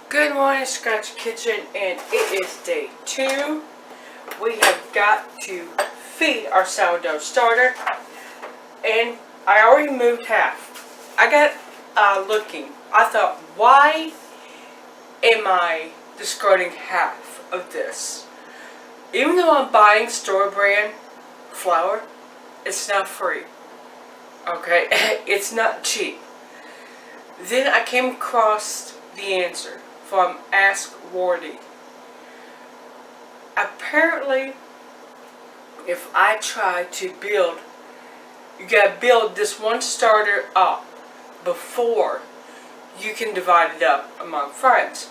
Good morning, Scratch Kitchen, and it is day 2. We have got to feed our sourdough starter, and I already moved half. I got looking. I thought, why am I discarding half of this? Even though I'm buying store brand flour, it's not free. Okay, it's not cheap. Then I came across the answer from Ask Wardy. Apparently, if I try to build, you gotta build this one starter up before you can divide it up among friends.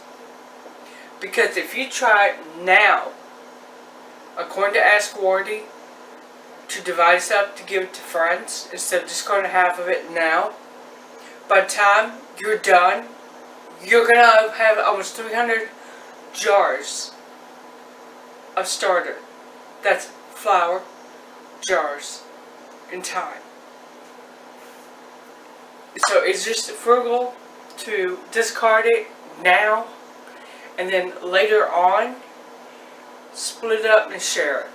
Because if you try now, according to Ask Wardy, to divide this up to give it to friends instead of just going to half of it now, by the time you're done, you're going to have almost 300 jars of starter. That's flour, jars, and time. So it's just frugal to discard it now, and then later on, split it up and share it.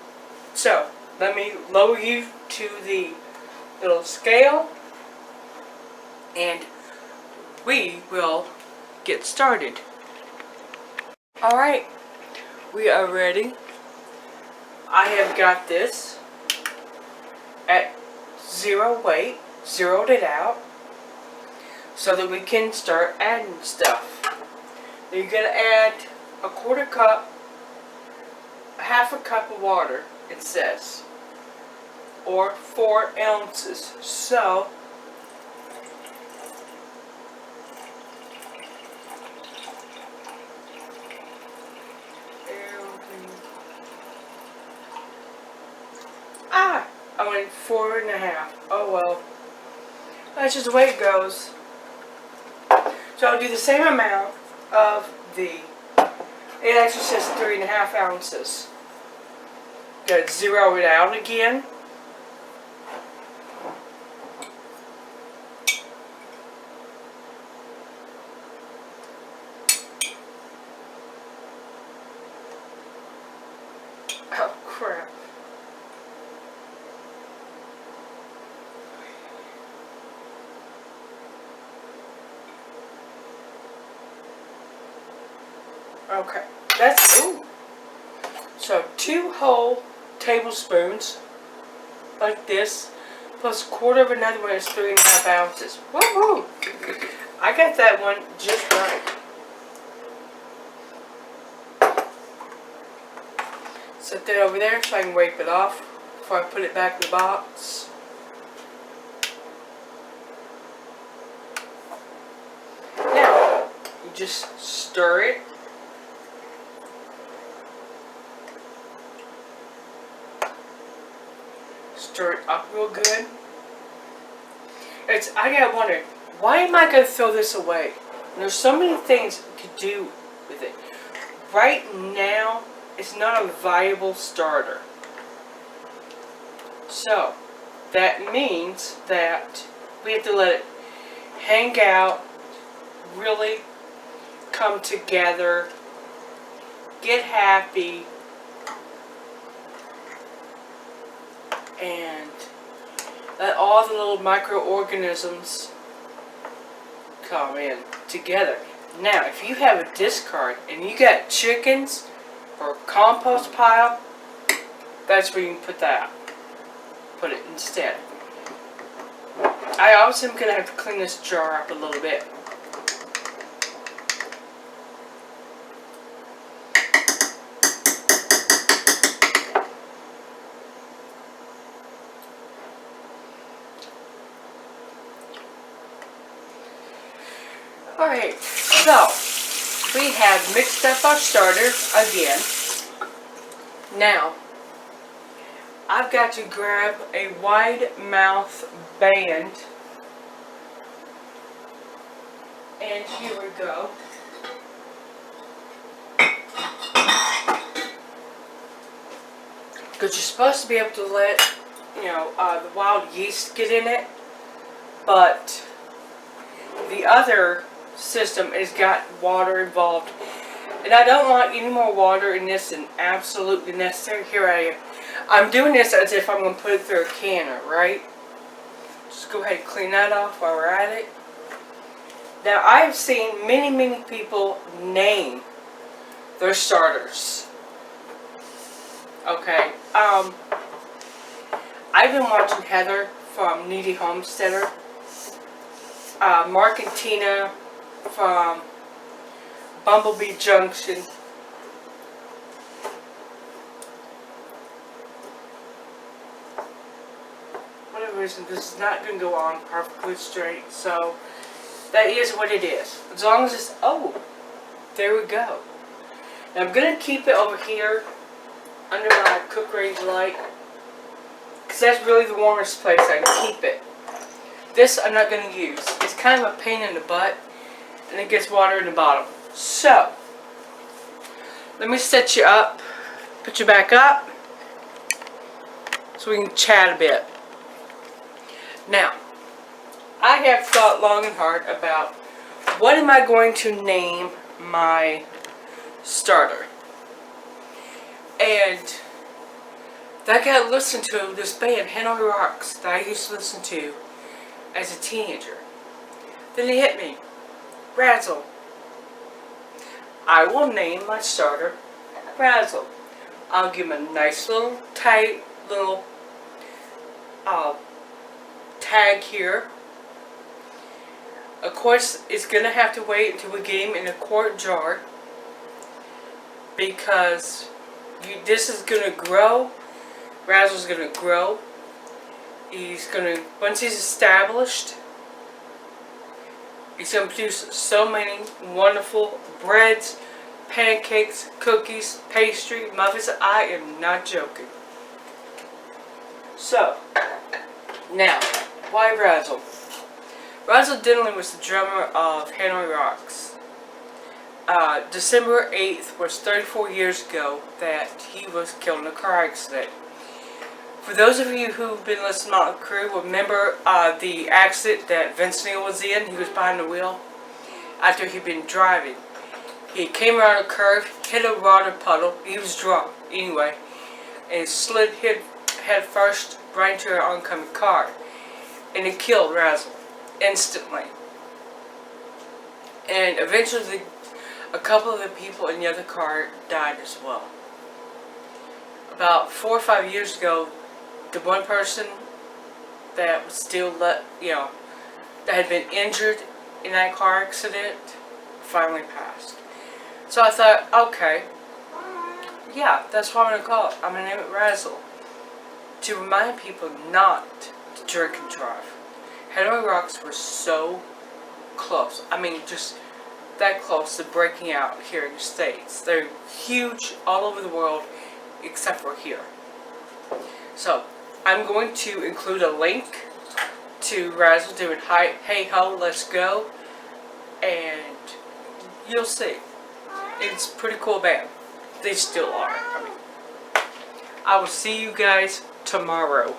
So, let me lower you to the little scale, and we will get started. Alright, we are ready. I have got this at 0 weight, zeroed it out, so that we can start adding stuff. Now you're going to add a quarter cup, half a cup of water, it says, or 4 ounces. So I went 4.5. Oh well. That's just the way it goes. So I'll do the same amount of the, it actually says 3.5 ounces. Gotta zero it out again. Oh crap. Okay, that's, ooh. So 2 whole tablespoons, like this, plus a quarter of another one is 3.5 ounces. Woohoo! I got that one just right. Set that over there so I can wipe it off before I put it back in the box. Now, you just stir it. Stir it up real good. I gotta wonder, why am I gonna throw this away? And there's so many things you could do with it. Right now, it's not a viable starter. So, that means that we have to let it hang out, really come together, get happy, and let all the little microorganisms come in together. Now, if you have a discard and you got chickens or a compost pile, that's where you can put it instead. I also am going to have to clean this jar up a little bit. Alright, so we have mixed up our starter again. Now, I've got to grab a wide mouth band, and here we go. Because you're supposed to be able to let, the wild yeast get in it, but the other system has got water involved. And I don't want any more water in this than absolutely necessary. Here I am. I'm doing this as if I'm going to put it through a canner, right? Just go ahead and clean that off while we're at it. Now, I've seen many people name their starters. Okay. I've been watching Heather from Needy Homesteader. Mark and Tina from Bumblebee Junction. Whatever reason, this is not going to go on perfectly straight, so that is what it is. As long as it's, oh, there we go. Now I'm going to keep it over here under my cook range light, because that's really the warmest place I can keep it. This I'm not going to use. It's kind of a pain in the butt, and it gets water in the bottom. So, let me set you up, put you back up, so we can chat a bit. Now, I have thought long and hard about what am I going to name my starter. And I got to listen to this band, Hanoi Rocks, that I used to listen to as a teenager. Then it hit me. Razzle. I will name my starter Razzle. I'll give him a nice little tight little tag here. Of course, it's going to have to wait until we get him in a quart jar, because this is going to grow. Razzle's going to grow. He's going to, once he's established, he's going to produce so many wonderful breads, pancakes, cookies, pastry, muffins. I am not joking. So, now, why Razzle? Razzle Dinley was the drummer of Hanoi Rocks. December 8th was 34 years ago that he was killed in a car accident. For those of you who've been listening to my crew, remember the accident that Vince Neil was in. He was behind the wheel after he'd been driving. He came around a curve, hit a water puddle. He was drunk anyway, and slid head first right into an oncoming car, and it killed Razzle instantly. And eventually, a couple of the people in the other car died as well. About 4 or 5 years ago, the one person that was still that had been injured in that car accident finally passed. So I thought, okay, yeah, that's what I'm going to call it. I'm going to name it Razzle, to remind people not to drink and drive. Hanoi Rocks were so close. I mean, just that close to breaking out here in the States. They're huge all over the world, except for here. So, I'm going to include a link to Razzle doing Hey Ho, Let's Go, and you'll see. It's a pretty cool band. They still are. I will see you guys tomorrow.